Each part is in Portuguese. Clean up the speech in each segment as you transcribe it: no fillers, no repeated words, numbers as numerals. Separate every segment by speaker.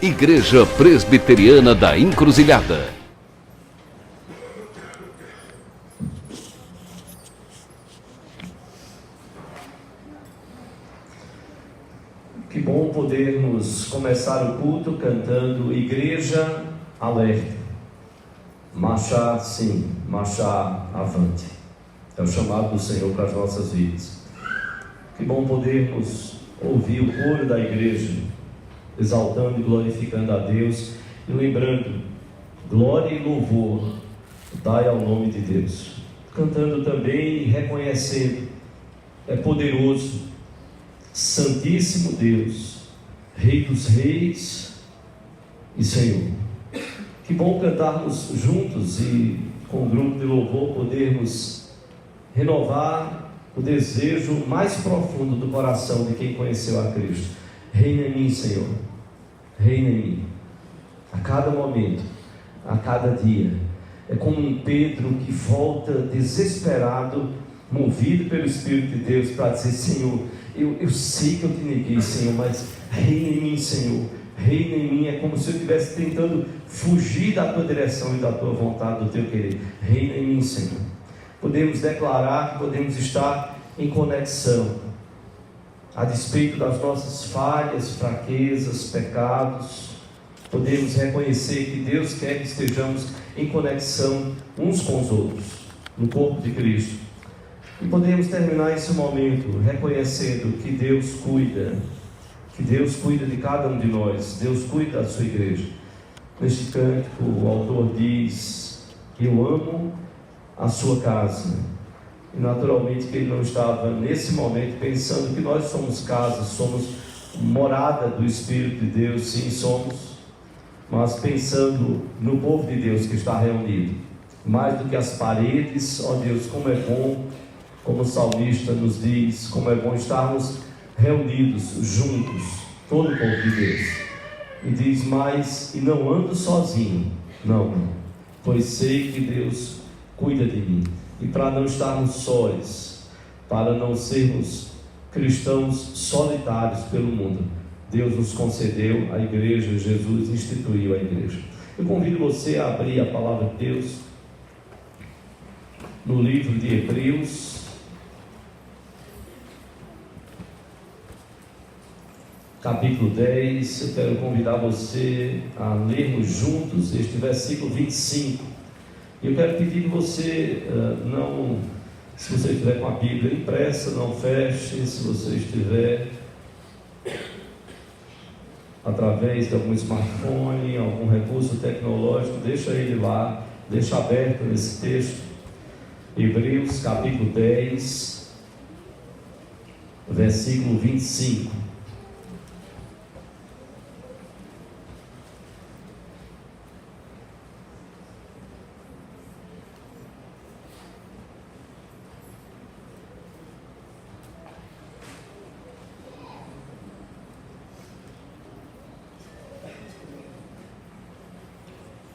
Speaker 1: Igreja Presbiteriana da Encruzilhada.
Speaker 2: Que bom podermos começar o culto cantando Igreja Alerta. Marchar sim, marchar avante. É o chamado do Senhor para as nossas vidas. Que bom podermos ouvir o coro da igreja, exaltando e glorificando a Deus e lembrando, glória e louvor dai ao nome de Deus. Cantando também e reconhecendo, é poderoso, Santíssimo Deus, Rei dos Reis e Senhor. Que bom cantarmos juntos e com o grupo de louvor podermos renovar o desejo mais profundo do coração de quem conheceu a Cristo. Reina em mim, Senhor, reina em mim, a cada momento, a cada dia. É como um Pedro que volta desesperado, movido pelo Espírito de Deus, para dizer: Senhor, eu sei que eu te neguei, Senhor, mas reina em mim, Senhor, reina em mim. É como se eu estivesse tentando fugir da tua direção e da tua vontade, do teu querer. Reina em mim, Senhor. Podemos declarar que podemos estar em conexão, a despeito das nossas falhas, fraquezas, pecados. Podemos reconhecer que Deus quer que estejamos em conexão uns com os outros, no corpo de Cristo. E podemos terminar esse momento reconhecendo que Deus cuida de cada um de nós, Deus cuida da sua igreja. Neste cântico o autor diz: eu amo a sua casa. E naturalmente que ele não estava nesse momento pensando que nós somos casa, somos morada do Espírito de Deus. Sim, somos, mas pensando no povo de Deus que está reunido, mais do que as paredes. Ó Deus, como é bom, como o salmista nos diz, como é bom estarmos reunidos, juntos, todo o povo de Deus. E diz mais: e não ando sozinho, não, pois sei que Deus cuida de mim. E para não estarmos sós, para não sermos cristãos solitários pelo mundo, Deus nos concedeu a igreja, Jesus instituiu a igreja. Eu convido você a abrir a palavra de Deus no livro de Hebreus, capítulo 10. Eu quero convidar você a lermos juntos este versículo 25. Eu quero pedir que você não, se você estiver com a Bíblia impressa, não feche. Se você estiver através de algum smartphone, algum recurso tecnológico, deixa ele lá, deixa aberto nesse texto. Hebreus capítulo 10, versículo 25.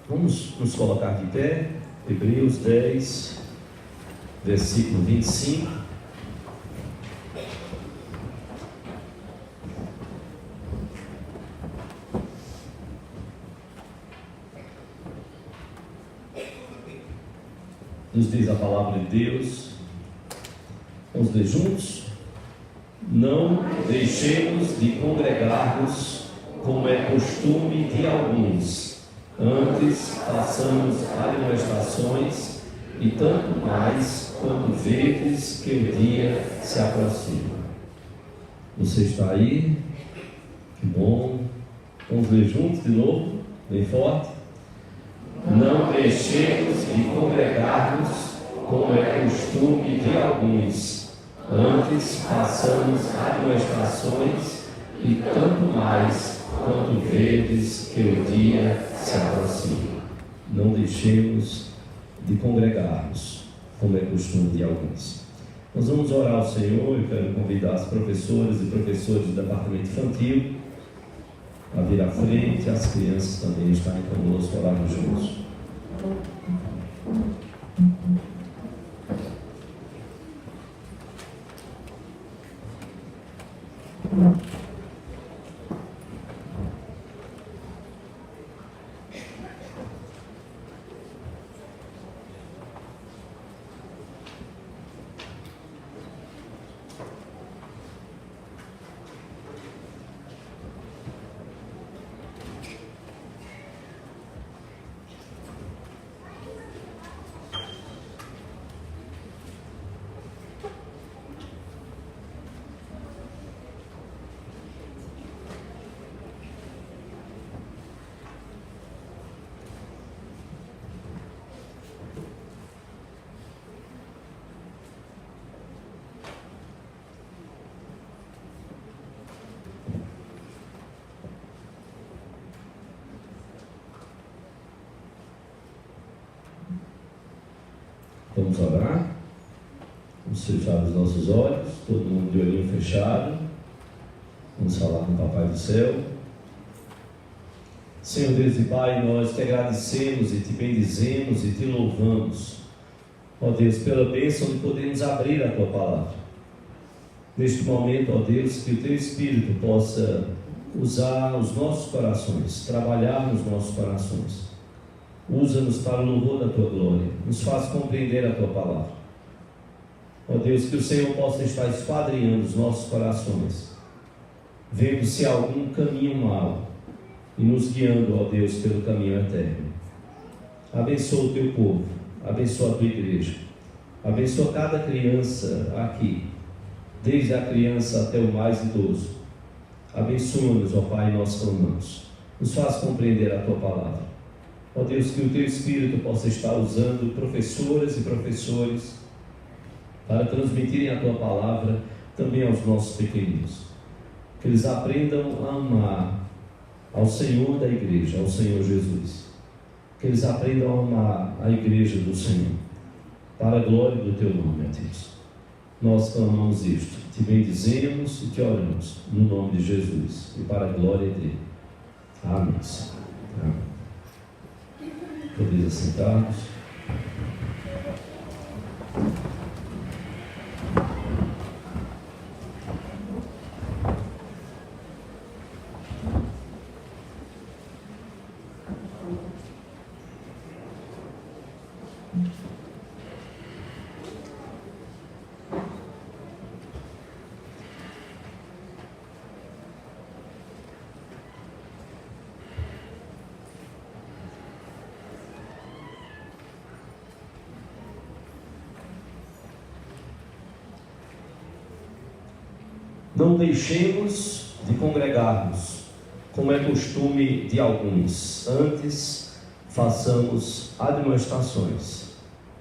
Speaker 2: Vamos nos colocar de pé. Hebreus 10, versículo 25. Nos diz a palavra de Deus. Vamos ler juntos? Não deixemos de congregar-nos, como é costume de alguns. Antes façamos admoestações, e tanto mais quando vedes que o dia se aproxima. Você está aí? Que bom. Vamos ler juntos de novo, bem forte. Não deixemos de congregar-nos, como é costume de alguns. Antes façamos admoestações, e tanto mais quando vedes que o dia se aproxima. Não deixemos de congregar-nos, como é costume de alguns. Nós vamos orar ao Senhor. Eu quero convidar as professoras e professores do departamento infantil a vir à frente, as crianças também estarem conosco, orarmos juntos. Vamos orar. Vamos fechar os nossos olhos, todo mundo de olhinho fechado. Vamos falar com o Papai do Céu. Senhor Deus e Pai, nós te agradecemos e te bendizemos e te louvamos, ó Deus, pela bênção de podermos abrir a Tua Palavra. Neste momento, ó Deus, que o Teu Espírito possa usar os nossos corações, trabalhar nos nossos corações. Usa-nos para o louvor da Tua glória, nos faz compreender a Tua Palavra. Ó Deus, que o Senhor possa estar esquadrinhando os nossos corações, vendo se há algum caminho mau e nos guiando, ó Deus, pelo caminho eterno. Abençoa o Teu povo, abençoa a Tua igreja, abençoa cada criança aqui, desde a criança até o mais idoso. Abençoa-nos, ó Pai, nós clamamos. Nos faz compreender a Tua Palavra. Ó Deus, que o Teu Espírito possa estar usando professoras e professores para transmitirem a Tua Palavra também aos nossos pequeninos. Que eles aprendam a amar ao Senhor da igreja, ao Senhor Jesus. Que eles aprendam a amar a igreja do Senhor, para a glória do Teu nome, ó Deus. Nós clamamos isto, te bendizemos e te oramos, no nome de Jesus, e para a glória dele. Amém. Amém. Podeis assentar-vos. Não deixemos de congregar-nos, como é costume de alguns. Antes, façamos admoestações,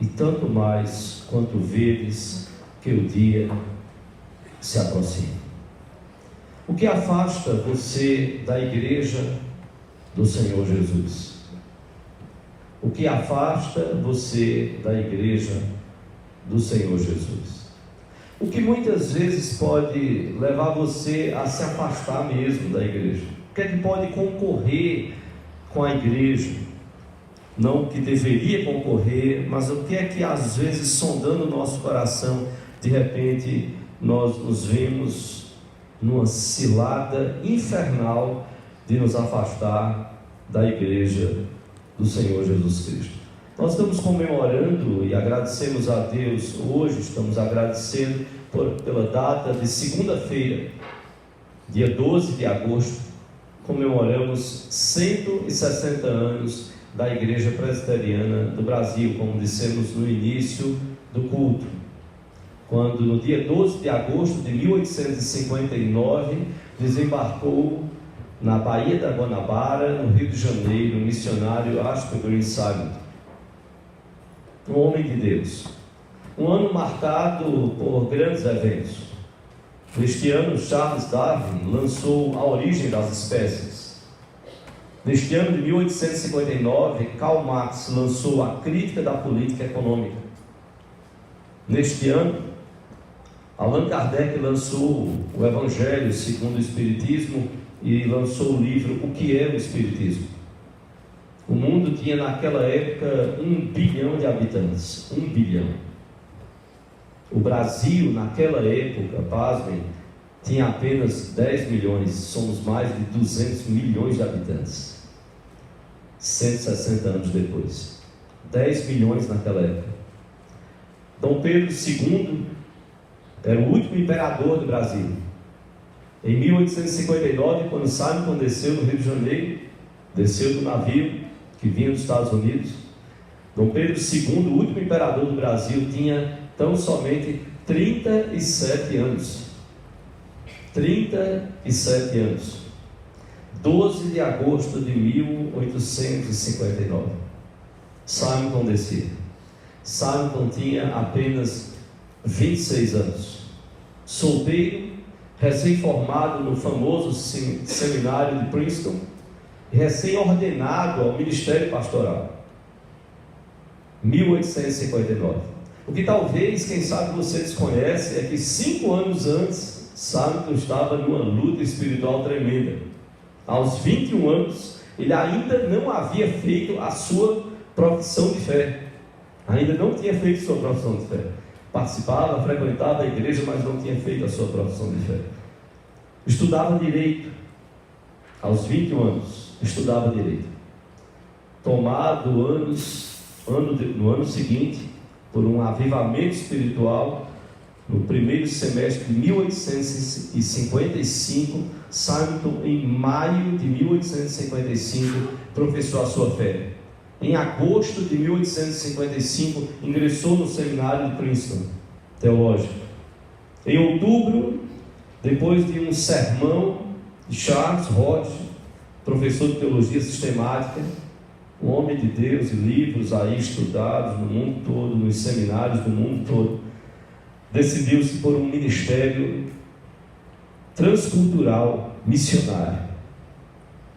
Speaker 2: e tanto mais quanto vedes que o dia se aproxima. O que afasta você da igreja do Senhor Jesus? O que afasta você da igreja do Senhor Jesus? O que muitas vezes pode levar você a se afastar mesmo da igreja? O que é que pode concorrer com a igreja? Não que deveria concorrer, mas o que é que às vezes, sondando o nosso coração, de repente nós nos vemos numa cilada infernal de nos afastar da igreja do Senhor Jesus Cristo. Nós estamos comemorando e agradecemos a Deus, hoje estamos agradecendo pela data de segunda-feira, dia 12 de agosto, comemoramos 160 anos da Igreja Presbiteriana do Brasil, como dissemos no início do culto, quando no dia 12 de agosto de 1859, desembarcou na Baía da Guanabara, no Rio de Janeiro, o missionário Ashton Green Simon, um homem de Deus. Um ano marcado por grandes eventos. Neste ano, Charles Darwin lançou A Origem das Espécies. Neste ano de 1859, Karl Marx lançou A Crítica da Política Econômica. Neste ano, Allan Kardec lançou o Evangelho segundo o Espiritismo e lançou o livro O que é o Espiritismo. O mundo tinha naquela época 1 bilhão de habitantes, 1 bilhão. O Brasil naquela época, pasmem, tinha apenas 10 milhões, somos mais de 200 milhões de habitantes. 160 anos depois, 10 milhões naquela época. Dom Pedro II era o último imperador do Brasil. Em 1859, quando Simon desceu no Rio de Janeiro, desceu do navio que vinha dos Estados Unidos, Dom Pedro II, o último imperador do Brasil, tinha tão somente 37 anos. 37 anos. 12 de agosto de 1859. Simon descia. Simon tinha apenas 26 anos. Solteiro, recém-formado no famoso seminário de Princeton, recém-ordenado ao ministério pastoral. 1859. O que talvez, quem sabe, você desconhece é que 5 anos antes, Simon estava numa luta espiritual tremenda. Aos 21 anos, ele ainda não havia feito a sua profissão de fé. Ainda não tinha feito sua profissão de fé. Participava, frequentava a igreja, mas não tinha feito a sua profissão de fé. Estudava direito. Aos 21 anos, estudava direito. Tomado no ano seguinte, por um avivamento espiritual, no primeiro semestre de 1855, Simon, em maio de 1855, professou a sua fé. Em agosto de 1855, ingressou no seminário de Princeton, teológico. Em outubro, depois de um sermão de Charles Hodge, professor de teologia sistemática, um homem de Deus e livros aí estudados no mundo todo, nos seminários do mundo todo, decidiu-se por um ministério transcultural, missionário.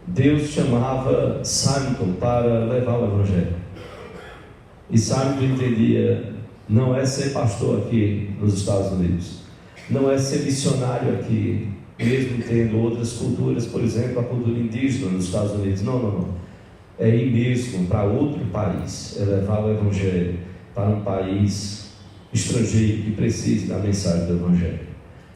Speaker 2: Deus chamava Simon para levar o Evangelho. E Simon entendia, não é ser pastor aqui nos Estados Unidos, não é ser missionário aqui, mesmo tendo outras culturas, por exemplo, a cultura indígena nos Estados Unidos. Não. É ir mesmo para outro país, é levar o Evangelho para um país estrangeiro que precise da mensagem do Evangelho.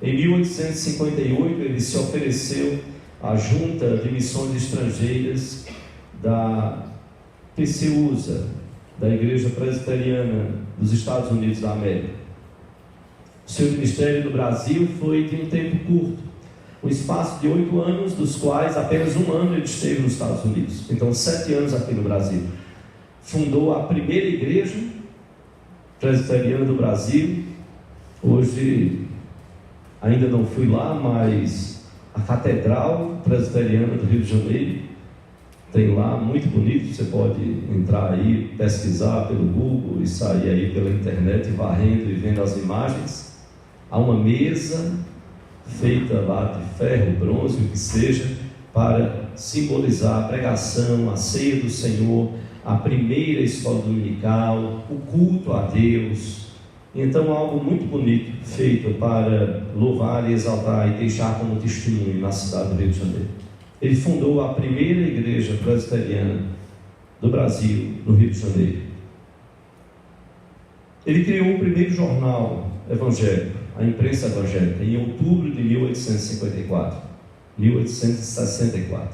Speaker 2: Em 1858, ele se ofereceu à Junta de Missões Estrangeiras da PCUSA, da Igreja Presbiteriana dos Estados Unidos da América. O seu ministério no Brasil foi de um tempo curto, um espaço de 8 anos, dos quais apenas 1 ano ele esteve nos Estados Unidos. Então, 7 anos aqui no Brasil. Fundou a primeira igreja presbiteriana do Brasil. Hoje, ainda não fui lá, mas a Catedral Presbiteriana do Rio de Janeiro tem lá, muito bonito. Você pode entrar aí, pesquisar pelo Google e sair aí pela internet, varrendo e vendo as imagens. Há uma mesa feita lá de ferro, bronze, o que seja, para simbolizar a pregação, a ceia do Senhor, a primeira escola dominical, o culto a Deus. Então, algo muito bonito feito para louvar e exaltar e deixar como testemunho na cidade do Rio de Janeiro. Ele fundou a primeira igreja presbiteriana do Brasil, no Rio de Janeiro. Ele criou o primeiro jornal evangélico, a imprensa evangélica, em outubro de 1864.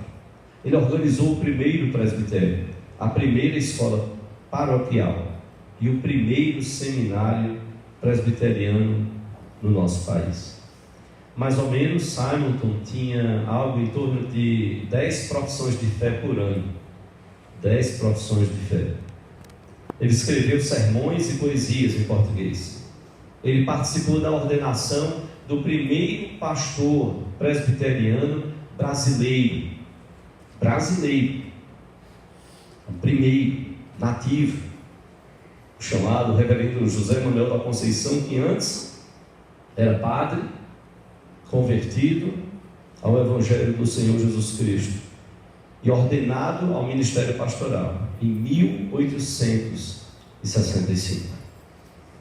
Speaker 2: Ele organizou o primeiro presbitério, a primeira escola paroquial e o primeiro seminário presbiteriano no nosso país. Mais ou menos, Simonton tinha algo em torno de 10 profissões de fé por ano. 10 profissões de fé. Ele escreveu sermões e poesias em português. Ele participou da ordenação do primeiro pastor presbiteriano brasileiro. O primeiro, nativo, chamado reverendo José Manuel da Conceição, que antes era padre, convertido ao Evangelho do Senhor Jesus Cristo e ordenado ao ministério pastoral em 1865.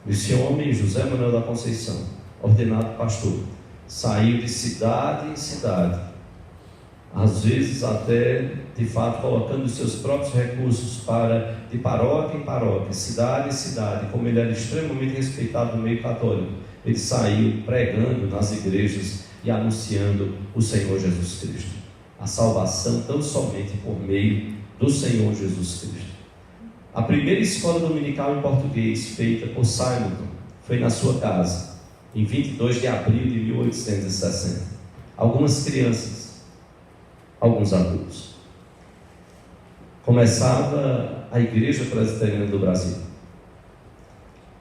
Speaker 2: Esse homem, José Manuel da Conceição, ordenado pastor, saiu de cidade em cidade, às vezes até, de fato, colocando os seus próprios recursos para, de paróquia em paróquia, cidade em cidade. Como ele era extremamente respeitado no meio católico, ele saiu pregando nas igrejas e anunciando o Senhor Jesus Cristo. A salvação tão somente por meio do Senhor Jesus Cristo. A primeira escola dominical em português feita por Simonton foi na sua casa, em 22 de abril de 1860. Algumas crianças, alguns adultos. Começava a Igreja Presbiteriana do Brasil.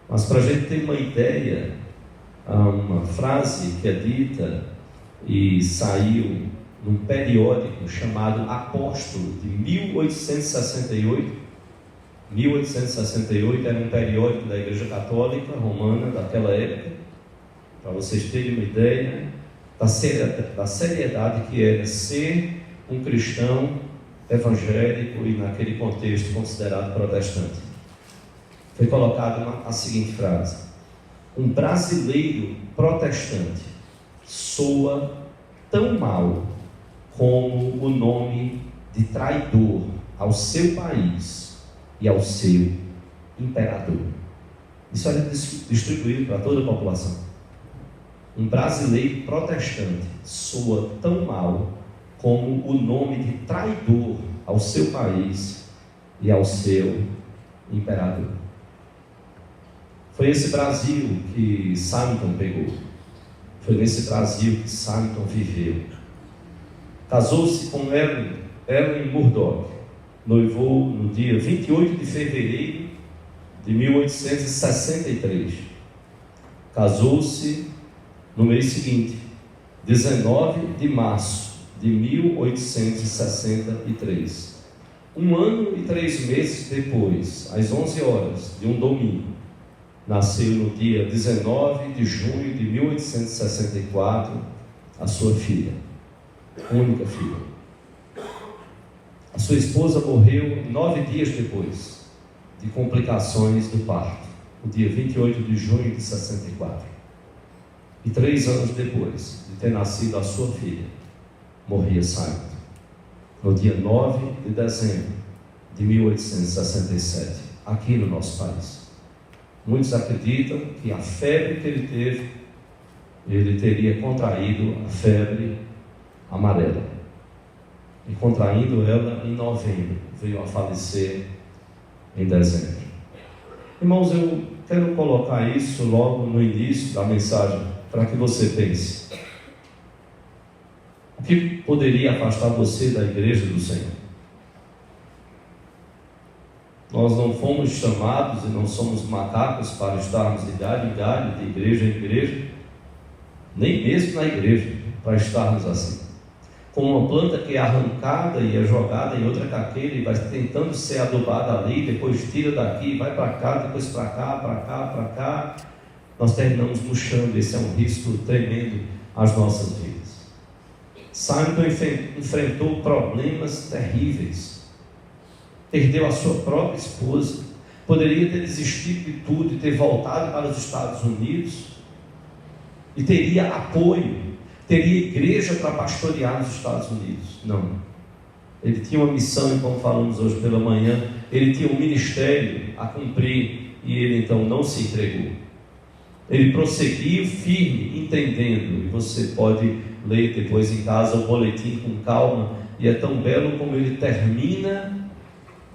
Speaker 2: Mas para a gente ter uma ideia, há uma frase que é dita e saiu num periódico chamado Apóstolo, de 1868. 1868 era um periódico da Igreja Católica Romana daquela época, para vocês terem uma ideia da seriedade que era ser um cristão evangélico e naquele contexto considerado protestante. foi colocada a seguinte frase: um brasileiro protestante soa tão mal como o nome de traidor ao seu país e ao seu imperador. Isso era distribuído para toda a população. Um brasileiro protestante soa tão mal como o nome de traidor ao seu país e ao seu imperador. Foi esse Brasil que Samson pegou. Foi nesse Brasil que Samson viveu. Casou-se com Ellen Murdoch. Noivou no dia 28 de fevereiro de 1863. Casou-se no mês seguinte, 19 de março de 1863. 1 ano e 3 meses depois, às 11 horas de um domingo, nasceu no dia 19 de junho de 1864 a sua filha, única filha. A sua esposa morreu 9 dias depois de complicações do parto, no dia 28 de junho de 64. E 3 anos depois de ter nascido a sua filha, morria Samson, no dia 9 de dezembro de 1867, aqui no nosso país. Muitos acreditam que a febre que ele teve, ele teria contraído a febre amarela. E contraindo ela em novembro, veio a falecer em dezembro. Irmãos, eu quero colocar isso logo no início da mensagem, para que você pense. O que poderia afastar você da igreja do Senhor? Nós não fomos chamados e não somos macacos para estarmos de galho em galho, de igreja em igreja, nem mesmo na igreja, para estarmos assim. Como uma planta que é arrancada e é jogada em outra caqueira e vai tentando ser adubada ali, depois tira daqui, vai para cá, depois para cá, para cá, para cá, nós terminamos murchando. Esse é um risco tremendo às nossas vidas. Samson enfrentou problemas terríveis. Perdeu a sua própria esposa. Poderia ter desistido de tudo e ter voltado para os Estados Unidos. E teria apoio, teria igreja para pastorear nos Estados Unidos. Não. Ele tinha uma missão, e como falamos hoje pela manhã, ele tinha um ministério a cumprir, e ele então não se entregou. Ele prosseguiu firme, entendendo, e você pode ler depois em casa o boletim com calma, e é tão belo como ele termina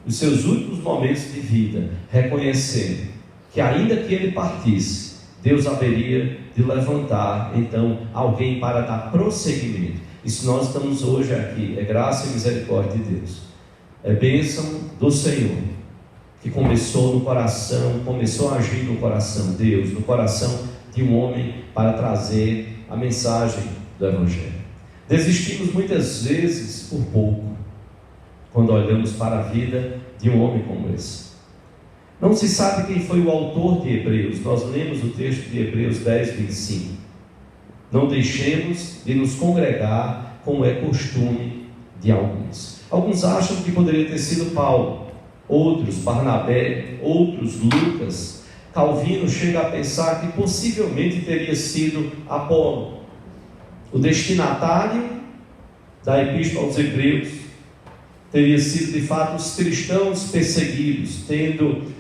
Speaker 2: os seus últimos momentos de vida, reconhecendo que ainda que ele partisse, Deus haveria de levantar então alguém para dar prosseguimento. E se nós estamos hoje aqui, é graça e misericórdia de Deus, é bênção do Senhor, que começou no coração, começou a agir no coração de Deus, no coração de um homem, para trazer a mensagem do Evangelho. Desistimos muitas vezes por pouco, quando olhamos para a vida de um homem como esse. Não se sabe quem foi o autor de Hebreus. Nós lemos o texto de Hebreus 10, 25. Não deixemos de nos congregar, como é costume de alguns. Alguns acham que poderia ter sido Paulo, outros Barnabé, outros Lucas. Calvino chega a pensar que possivelmente teria sido Apolo, o destinatário da Epístola aos Hebreus. Teria sido de fato os cristãos perseguidos, tendo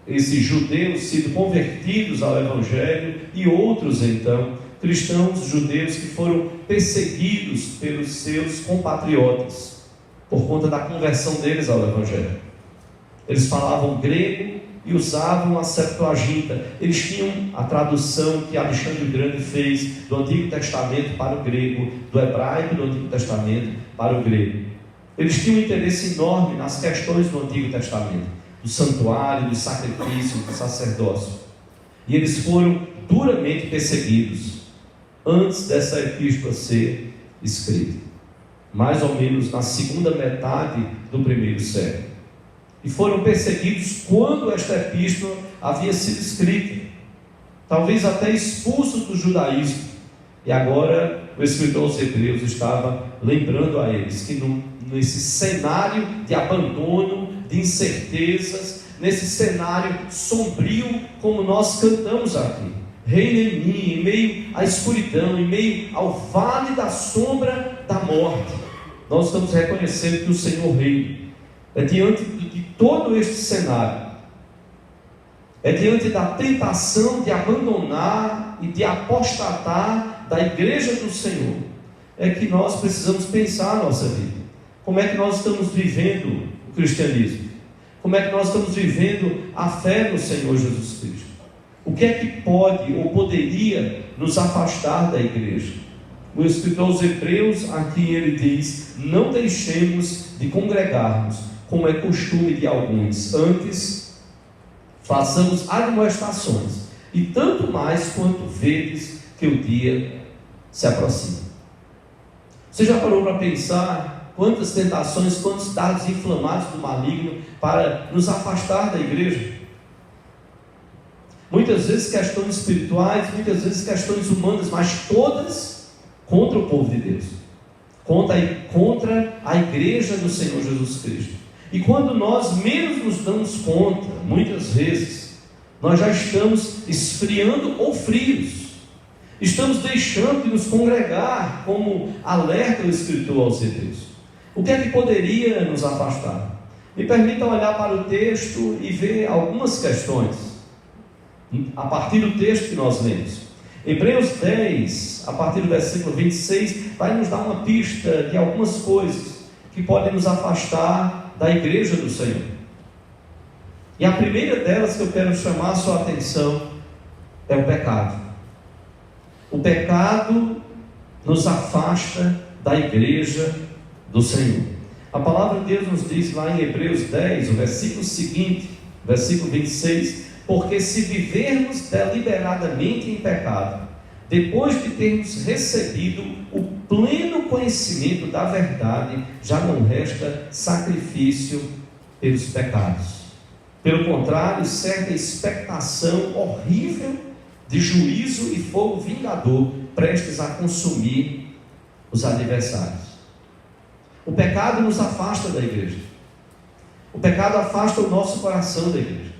Speaker 2: esses judeus sido convertidos ao Evangelho, e outros então, cristãos judeus que foram perseguidos pelos seus compatriotas, por conta da conversão deles ao Evangelho. Eles falavam grego e usavam a Septuaginta. Eles tinham a tradução que Alexandre o Grande fez do Antigo Testamento para o grego, do hebraico do Antigo Testamento para o grego. Eles tinham um interesse enorme nas questões do Antigo Testamento, do santuário, do sacrifício, do sacerdócio. E eles foram duramente perseguidos antes dessa epístola ser escrita, mais ou menos na segunda metade do primeiro século. E foram perseguidos quando esta epístola havia sido escrita, talvez até expulsos do judaísmo. E agora o escritor aos Hebreus estava lembrando a eles que nesse cenário de abandono, de incertezas, nesse cenário sombrio, como nós cantamos aqui. Reina em mim, em meio à escuridão, em meio ao vale da sombra da morte. Nós estamos reconhecendo que o Senhor reina. É diante de todo este cenário, é diante da tentação de abandonar e de apostatar da igreja do Senhor, é que nós precisamos pensar a nossa vida. Como é que nós estamos vivendo o cristianismo? Como é que nós estamos vivendo a fé no Senhor Jesus Cristo? O que é que pode ou poderia nos afastar da igreja? O escritor aos Hebreus, aqui ele diz: não deixemos de congregarmos, como é costume de alguns, antes façamos admoestações, e tanto mais quanto vedes que o dia se aproxima. Você já parou para pensar quantas tentações, quantos dardos inflamados do maligno para nos afastar da igreja? Muitas vezes questões espirituais, muitas vezes questões humanas, mas todas contra o povo de Deus, contra a igreja do Senhor Jesus Cristo. E quando nós menos nos damos conta, muitas vezes, nós já estamos esfriando ou frios, estamos deixando de nos congregar, como alerta o escritor aos Hebreus. O que é que poderia nos afastar? Me permitam olhar para o texto e ver algumas questões a partir do texto que nós lemos. Hebreus 10, a partir do versículo 26, vai nos dar uma pista de algumas coisas que podem nos afastar da igreja do Senhor. E a primeira delas que eu quero chamar a sua atenção é o pecado. O pecado nos afasta da igreja do Senhor. A palavra de Deus nos diz lá em Hebreus 10, o versículo seguinte, versículo 26: porque se vivermos deliberadamente em pecado, depois de termos recebido o pleno conhecimento da verdade, já não resta sacrifício pelos pecados. Pelo contrário, certa expectação horrível de juízo e fogo vingador, prestes a consumir os adversários. O pecado nos afasta da igreja. O pecado afasta o nosso coração da igreja.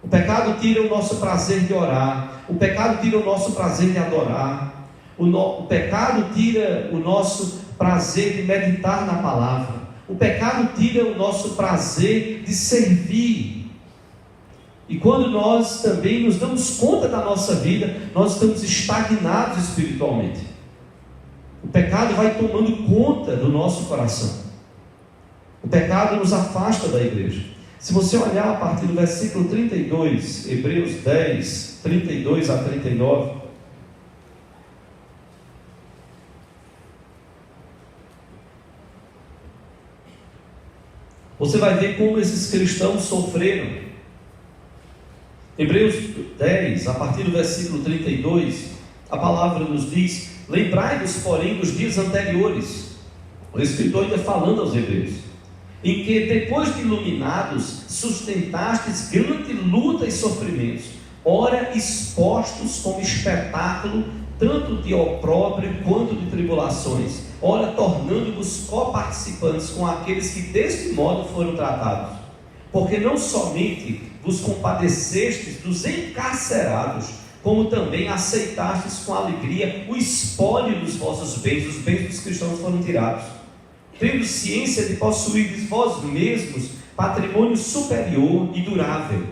Speaker 2: O pecado tira o nosso prazer de orar. O pecado tira o nosso prazer de adorar. O pecado tira o nosso prazer de meditar na palavra. O pecado tira o nosso prazer de servir. E quando nós também nos damos conta da nossa vida, nós estamos estagnados espiritualmente. O pecado vai tomando conta do nosso coração. O pecado nos afasta da igreja. Se você olhar a partir do versículo 32, Hebreus 10, 32 a 39, você vai ver como esses cristãos sofreram. Hebreus 10, a partir do versículo 32, a palavra nos diz: lembrai-vos, porém, dos dias anteriores. O escritor ainda falando aos Hebreus, em que, depois de iluminados, sustentastes grande luta e sofrimentos, ora expostos como espetáculo, tanto de opróbrio quanto de tribulações, ora tornando-vos coparticipantes com aqueles que deste modo foram tratados. Porque não somente vos compadecestes dos encarcerados, como também aceitastes com alegria o espólio dos vossos bens. Os bens dos cristãos foram tirados, tendo ciência de possuirdes vós mesmos patrimônio superior e durável.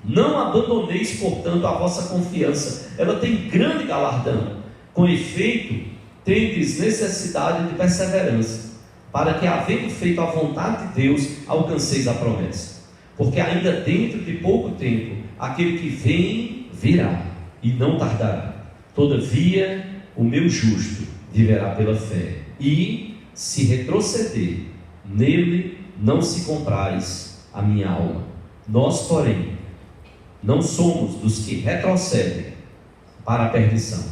Speaker 2: Não abandoneis, portanto, a vossa confiança, ela tem grande galardão. Com efeito, tendes necessidade de perseverança, para que, havendo feito a vontade de Deus, alcanceis a promessa. Porque ainda dentro de pouco tempo, aquele que vem, virá, e não tardará. Todavia, o meu justo viverá pela fé. E, se retroceder, nele não se comprais a minha alma. Nós, porém, não somos dos que retrocedem para a perdição.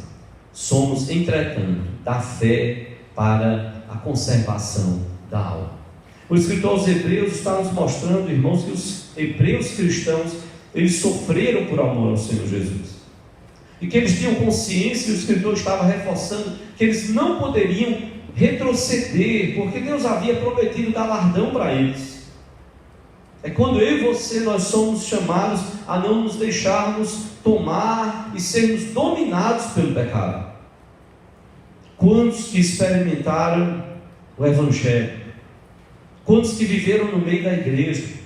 Speaker 2: Somos, entretanto, da fé para a conservação da alma. O escritor aos Hebreus está nos mostrando, irmãos, que os hebreus cristãos, eles sofreram por amor ao Senhor Jesus, e que eles tinham consciência, e o escritor estava reforçando que eles não poderiam retroceder, porque Deus havia prometido galardão para eles. É quando eu e você, nós somos chamados a não nos deixarmos tomar e sermos dominados pelo pecado. Quantos que experimentaram o Evangelho? Quantos que viveram no meio da igreja?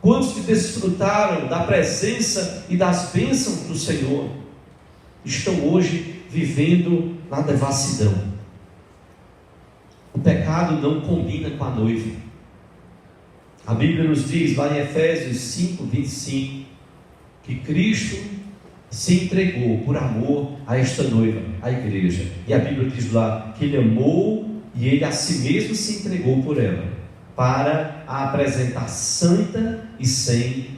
Speaker 2: Quantos que desfrutaram da presença e das bênçãos do Senhor, estão hoje vivendo na devassidão? O pecado não combina com a noiva. A Bíblia nos diz lá em Efésios 5, 25, que Cristo se entregou por amor a esta noiva, a igreja. E a Bíblia diz lá que Ele amou e Ele a si mesmo se entregou por ela, para a apresentar santa e sem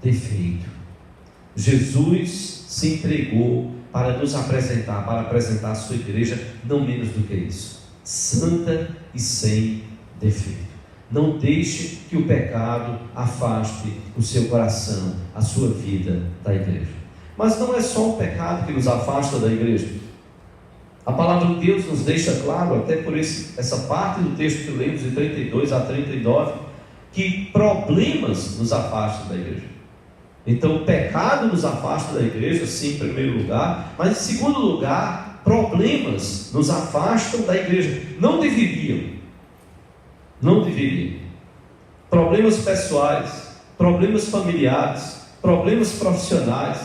Speaker 2: defeito. Jesus se entregou para nos apresentar, para apresentar a sua igreja, não menos do que isso, santa e sem defeito. Não deixe que o pecado afaste o seu coração, a sua vida da igreja. Mas não é só o pecado que nos afasta da igreja. A palavra de Deus nos deixa claro, até por essa parte do texto que lemos, de 32 a 39, que problemas nos afastam da igreja. Então o pecado nos afasta da igreja, sim, em primeiro lugar, mas em segundo lugar, problemas nos afastam da igreja. Não deveriam. Problemas pessoais, problemas familiares, problemas profissionais,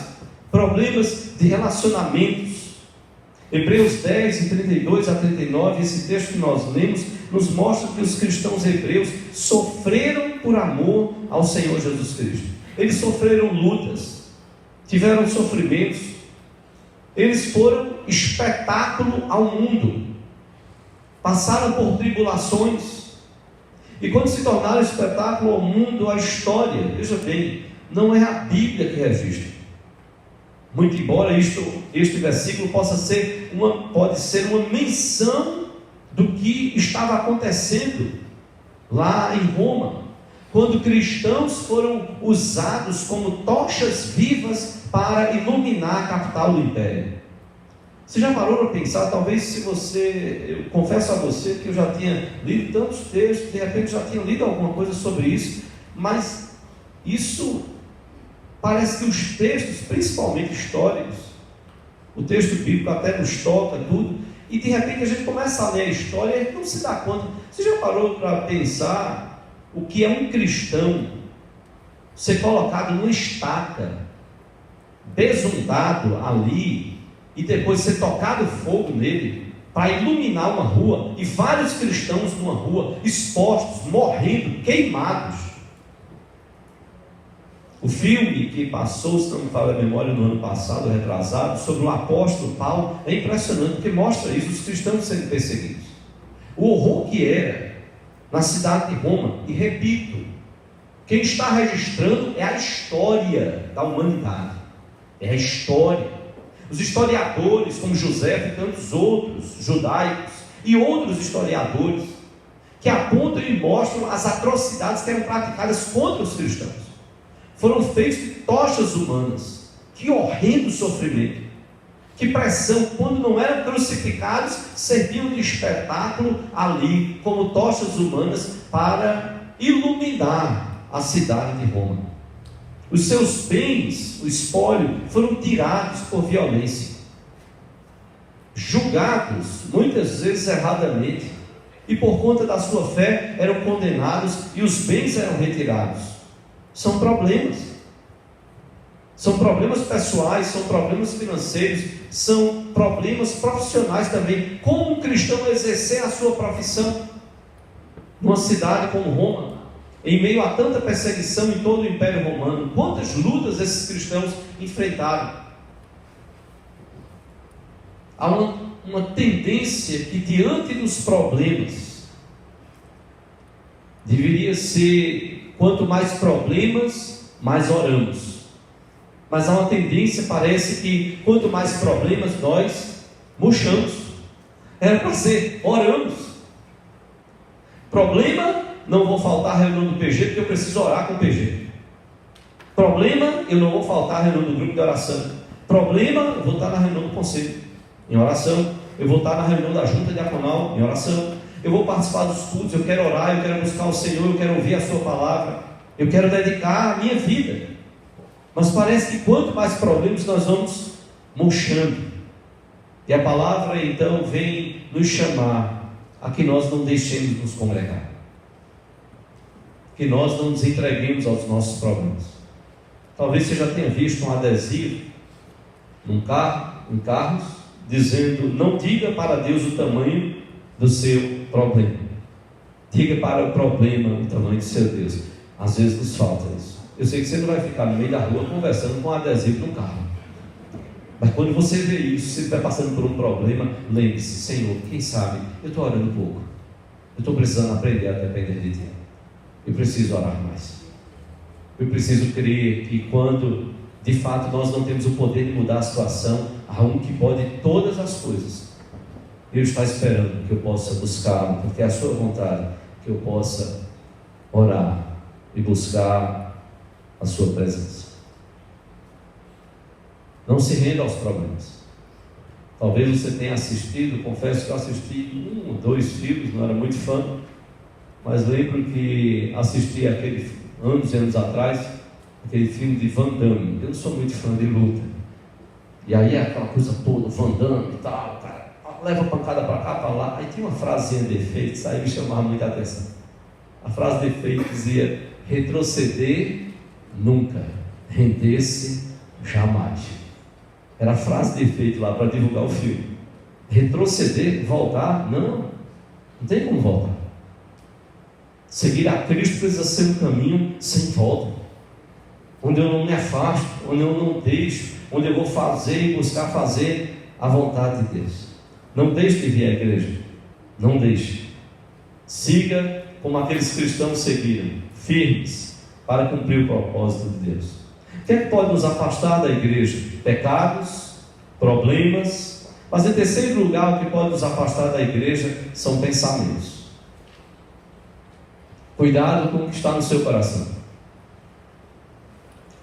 Speaker 2: problemas de relacionamentos. Hebreus 10, 32 a 39, esse texto que nós lemos, nos mostra que os cristãos hebreus sofreram por amor ao Senhor Jesus Cristo. Eles sofreram lutas, tiveram sofrimentos, eles foram espetáculo ao mundo, passaram por tribulações, e quando se tornaram espetáculo ao mundo, a história, veja bem, não é a Bíblia que registra. Muito embora este versículo pode ser uma menção do que estava acontecendo lá em Roma, quando cristãos foram usados como tochas vivas para iluminar a capital do império. Você já parou para pensar, talvez eu confesso a você que eu já tinha lido tantos textos, de repente já tinha lido alguma coisa sobre isso, mas isso parece que os textos, principalmente históricos, o texto bíblico até nos toca tudo, e de repente a gente começa a ler a história e a gente não se dá conta. Você já parou para pensar o que é um cristão ser colocado numa estaca, besuntado ali, e depois ser tocado fogo nele, para iluminar uma rua, e vários cristãos numa rua, expostos, morrendo, queimados? O filme que passou, se não me falha a memória, no ano passado, retrasado, sobre o apóstolo Paulo, é impressionante, porque mostra isso, os cristãos sendo perseguidos, o horror que era na cidade de Roma. E repito, quem está registrando é a história da humanidade, é a história. Os historiadores, como José e tantos outros, judaicos, e outros historiadores, que apontam e mostram as atrocidades que eram praticadas contra os cristãos. Foram feitos de tochas humanas. Que horrendo sofrimento, que pressão. Quando não eram crucificados, serviam de espetáculo ali, como tochas humanas, para iluminar a cidade de Roma. Os seus bens, o espólio, foram tirados por violência, julgados muitas vezes erradamente, e por conta da sua fé eram condenados e os bens eram retirados. São problemas pessoais, são problemas financeiros, são problemas profissionais também. Como um cristão exercer a sua profissão numa cidade como Roma, em meio a tanta perseguição em todo o Império Romano? Quantas lutas esses cristãos enfrentaram? Há uma tendência que, diante dos problemas, deveria ser: quanto mais problemas, mais oramos. Mas há uma tendência, parece que quanto mais problemas, nós murchamos. Era para ser oramos. Problema, não vou faltar a reunião do PG, porque eu preciso orar com o PG. Problema, eu não vou faltar a reunião do grupo de oração. Problema, eu vou estar na reunião do conselho, em oração. eu vou estar na reunião da junta diaconal em oração, eu vou participar dos cultos, eu quero orar, eu quero buscar o Senhor, eu quero ouvir a sua palavra, eu quero dedicar a minha vida. Mas parece que quanto mais problemas nós vamos murchando. E a palavra então vem nos chamar a que nós não deixemos nos congregar, que nós não nos entreguemos aos nossos problemas. Talvez você já tenha visto um adesivo em carros, dizendo: não diga para Deus o tamanho do seu problema, diga para o problema o tamanho do seu Deus. Às vezes nos falta isso. Eu sei que você não vai ficar no meio da rua conversando com um adesivo no carro, mas quando você vê isso, se você está passando por um problema, lembre-se: Senhor, quem sabe eu estou orando pouco, eu estou precisando aprender a depender de Ti, eu preciso orar mais, eu preciso crer que quando de fato nós não temos o poder de mudar a situação, há um que pode todas as coisas. Ele está esperando que eu possa buscá-lo, porque é a sua vontade que eu possa orar e buscar a sua presença. Não se renda aos problemas. Talvez você tenha assistido, confesso que eu assisti 1 ou 2 filmes, não era muito fã, mas lembro que assisti aquele anos e anos atrás, aquele filme de Van Damme. Eu não sou muito fã de luta, e aí é aquela coisa toda, Van Damme e tal, cara, leva pancada para cá, para lá. Aí tinha uma frasezinha de efeito, isso aí me chamava muita atenção. A frase de efeito dizia: retroceder nunca, render-se jamais. Era a frase de efeito lá para divulgar o filme. Retroceder, voltar, não tem como voltar. Seguir a Cristo precisa ser um caminho sem volta, onde eu não me afasto, onde eu não deixo, onde eu vou fazer e buscar fazer a vontade de Deus. Não deixe de vir à igreja, não deixe. Siga como aqueles cristãos seguiram, firmes para cumprir o propósito de Deus. O que é que pode nos afastar da igreja? Pecados, problemas. Mas em terceiro lugar, o que pode nos afastar da igreja são pensamentos. Cuidado com o que está no seu coração.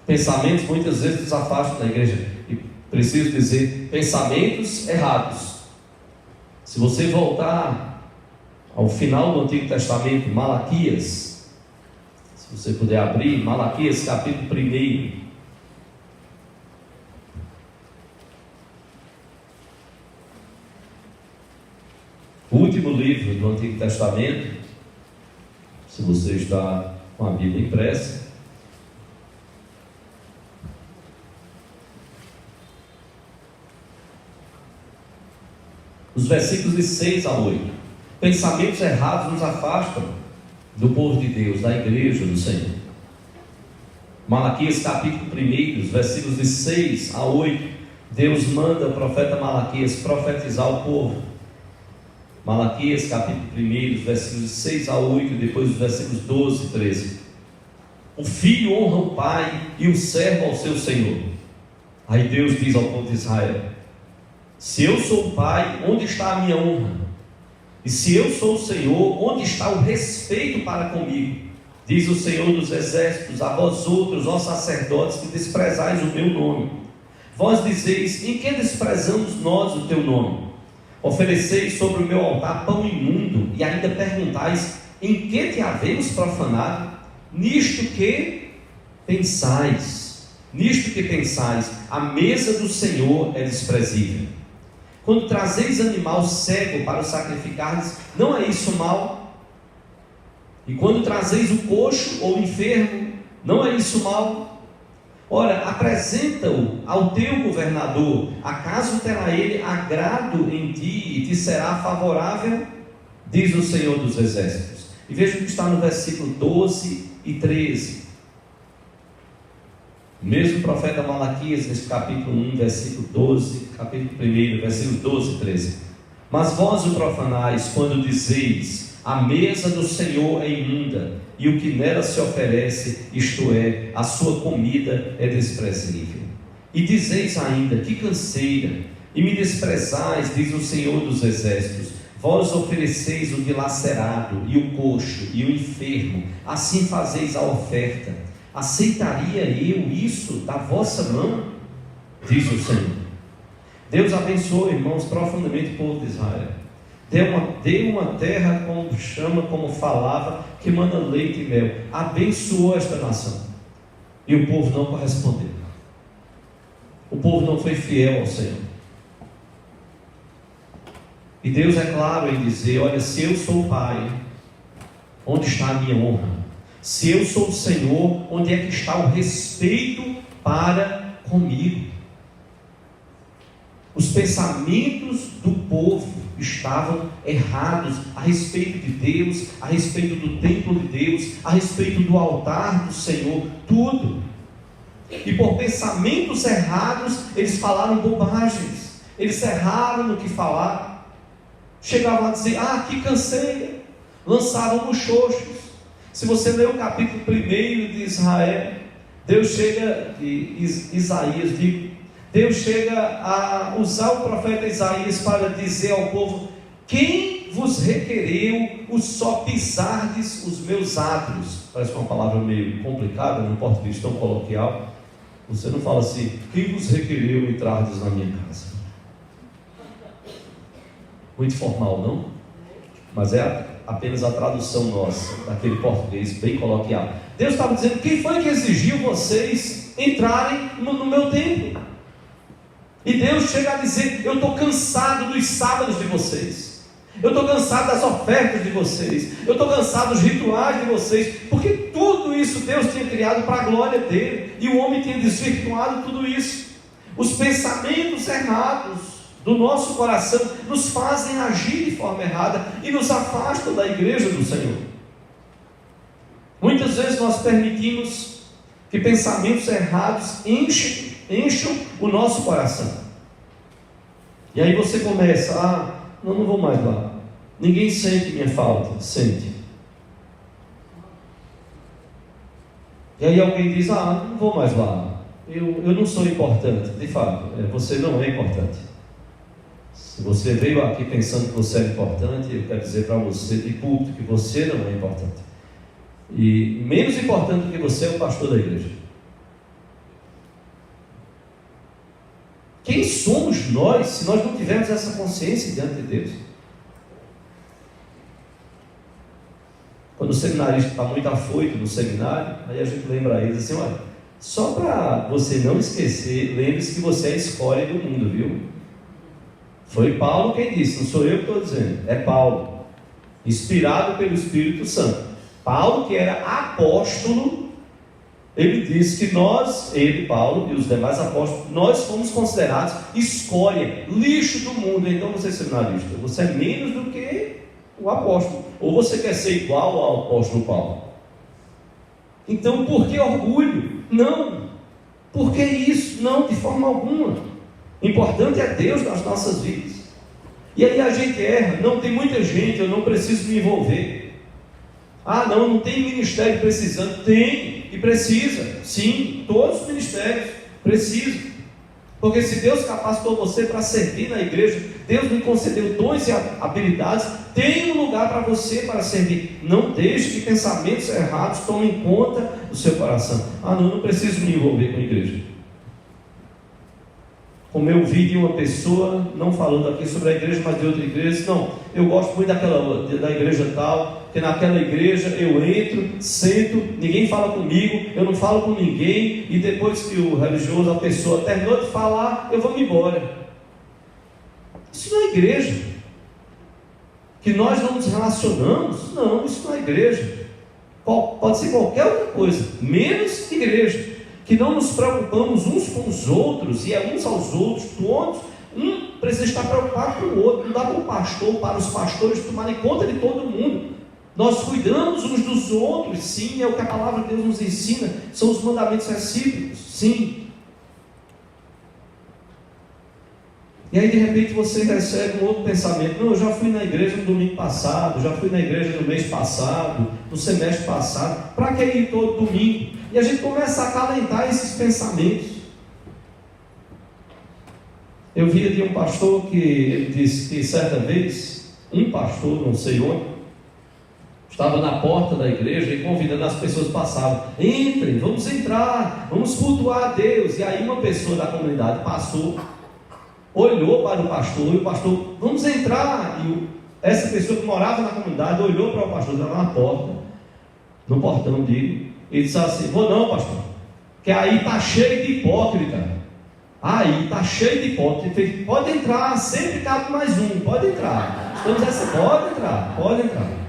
Speaker 2: Pensamentos muitas vezes nos afastam da igreja. E preciso dizer, pensamentos errados. Se você voltar ao final do Antigo Testamento, Malaquias, se você puder abrir, Malaquias capítulo 1. O último livro do Antigo Testamento, se você está com a Bíblia impressa. Os versículos de 6 a 8. Pensamentos errados nos afastam do povo de Deus, da igreja do Senhor. Malaquias capítulo 1, versículos de 6 a 8. Deus manda o profeta Malaquias profetizar o povo. Malaquias capítulo 1, versículos de 6 a 8, depois os versículos 12 e 13. O filho honra o pai e o servo ao seu senhor. Aí Deus diz ao povo de Israel: se eu sou o pai, onde está a minha honra? E se eu sou o Senhor, onde está o respeito para comigo? Diz o Senhor dos exércitos: a vós outros, ó sacerdotes, que desprezais o meu nome. Vós dizeis: em que desprezamos nós o teu nome? Ofereceis sobre o meu altar pão imundo, e ainda perguntais: em que te havemos profanado? Nisto que pensais, a mesa do Senhor é desprezível. Quando trazeis animal cego para o sacrificardes, não é isso mal? E quando trazeis o coxo ou o enfermo, não é isso mal? Ora, apresenta-o ao teu governador, acaso terá ele agrado em ti e te será favorável? Diz o Senhor dos exércitos. E veja o que está no versículo 12 e 13. O mesmo profeta Malaquias, nesse capítulo 1, versículo 12, capítulo 1, versículos 12 e 13. Mas vós o profanais quando dizeis: a mesa do Senhor é imunda, e o que nela se oferece, isto é, a sua comida, é desprezível. E dizeis ainda: que canseira, e me desprezais, diz o Senhor dos exércitos. Vós ofereceis o dilacerado, e o coxo, e o enfermo, assim fazeis a oferta. Aceitaria eu isso da vossa mão? Diz o Senhor. Deus abençoe, irmãos, profundamente o povo de Israel. Deu uma terra, como chama, como falava, que manda leite e mel. Abençoou esta nação. E o povo não correspondeu. O povo não foi fiel ao Senhor. E Deus é claro em dizer: olha, se eu sou o Pai, onde está a minha honra? Se eu sou o Senhor, onde é que está o respeito para comigo? Os pensamentos do povo estavam errados a respeito de Deus, a respeito do templo de Deus, a respeito do altar do Senhor, tudo. E por pensamentos errados, eles falaram bobagens, eles erraram no que falaram. Chegavam a dizer: ah, que canseira. Lançavam muxoxos. Se você ler o capítulo 1 de Israel, Deus chega, Isaías, Deus chega a usar o profeta Isaías para dizer ao povo: quem vos requereu o só pisardes os meus átrios? Parece uma palavra meio complicada, num português tão coloquial. Você não fala assim: quem vos requereu entrardes na minha casa? Muito formal, não? Mas é apenas a tradução nossa, daquele português bem coloquial. Deus estava dizendo: quem foi que exigiu vocês entrarem no meu templo? E Deus chega a dizer: eu estou cansado dos sábados de vocês, eu estou cansado das ofertas de vocês, eu estou cansado dos rituais de vocês, porque tudo isso Deus tinha criado para a glória dele, e o homem tinha desvirtuado tudo isso. Os pensamentos errados do nosso coração nos fazem agir de forma errada e nos afastam da igreja do Senhor. Muitas vezes nós permitimos que pensamentos errados encham o nosso coração. E aí você começa: ah, não vou mais lá. Ninguém sente minha falta. Sente. E aí alguém diz: ah, não vou mais lá. Eu não sou importante. De fato, você não é importante. Se você veio aqui pensando que você é importante, eu quero dizer para você de público que você não é importante. E menos importante do que você é o pastor da igreja. Quem somos nós se nós não tivermos essa consciência diante de Deus? Quando o seminarista está muito afoito no seminário, aí a gente lembra a eles assim: olha, só para você não esquecer, lembre-se que você é a escória do mundo, viu? Foi Paulo quem disse, não sou eu que estou dizendo, é Paulo, inspirado pelo Espírito Santo. Paulo, que era apóstolo, ele disse que ele, Paulo e os demais apóstolos, nós fomos considerados escória, lixo do mundo. Então você é seminarista, você é menos do que o apóstolo, ou você quer ser igual ao apóstolo Paulo? Então por que orgulho? Não. Por que isso? Não, de forma alguma. Importante é Deus nas nossas vidas. E aí a gente erra: não, tem muita gente, eu não preciso me envolver. Ah, não tem ministério precisando. Tem, e precisa. Sim, todos os ministérios precisam. Porque se Deus capacitou você para servir na igreja, Deus lhe concedeu dons e habilidades, tem um lugar para você para servir. Não deixe que pensamentos errados tomem conta do seu coração. Ah, não preciso me envolver com a igreja. Como eu vi de uma pessoa, não falando aqui sobre a igreja, mas de outra igreja: não, eu gosto muito da igreja tal, porque naquela igreja eu entro, sento, ninguém fala comigo, eu não falo com ninguém, e depois que o religioso, a pessoa terminou de falar, eu vou me embora. Isso não é igreja. Que nós não nos relacionamos? Não, isso não é igreja. Pode ser qualquer outra coisa, menos igreja. Que não nos preocupamos uns com os outros, e uns aos outros, todos, um precisa estar preocupado com o outro. Não dá para o pastor, para os pastores tomarem conta de todo mundo. Nós cuidamos uns dos outros, sim, é o que a palavra de Deus nos ensina, são os mandamentos recíprocos, sim. E aí de repente você recebe um outro pensamento: não, eu já fui na igreja no domingo passado, já fui na igreja no mês passado, no semestre passado, para que ir todo domingo? E a gente começa a acalentar esses pensamentos. Eu via de um pastor que ele disse que certa vez, um pastor, não sei onde, estava na porta da igreja e convidando as pessoas que passavam: entrem, vamos entrar, vamos cultuar a Deus. E aí uma pessoa da comunidade passou olhou para o pastor, e o pastor, vamos entrar, e essa pessoa que morava na comunidade olhou para o pastor, estava na porta, no portão dele, e disse assim: vou não, pastor, que aí está cheio de hipócrita, aí está cheio de hipócrita, pode entrar, sempre cabe mais um, pode entrar, estamos assim, pode entrar.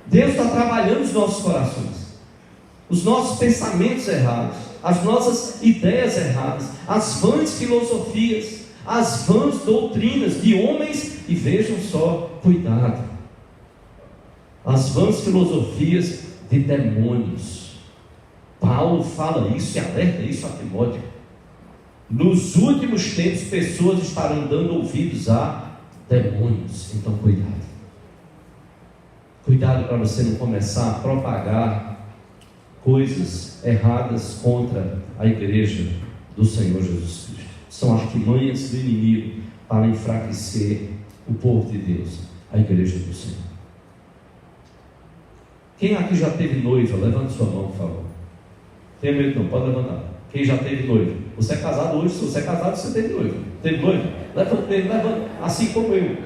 Speaker 2: Deus está trabalhando os nossos corações, os nossos pensamentos errados, as nossas ideias erradas, as vãs filosofias, as vãs doutrinas de homens, e vejam só, cuidado, as vãs filosofias de demônios. Paulo fala isso e alerta isso a Timóteo. Nos últimos tempos, pessoas estarão dando ouvidos a demônios. Então cuidado. Cuidado para você não começar a propagar coisas erradas contra a igreja do Senhor Jesus Cristo. São artimanhas do inimigo para enfraquecer o povo de Deus, a igreja do Senhor. Quem aqui já teve noiva? Levante sua mão, por favor. Tenha medo não, pode levantar. Quem já teve noiva? Você é casado hoje, se você é casado, você teve noiva. Teve noiva? Levanta, assim como eu.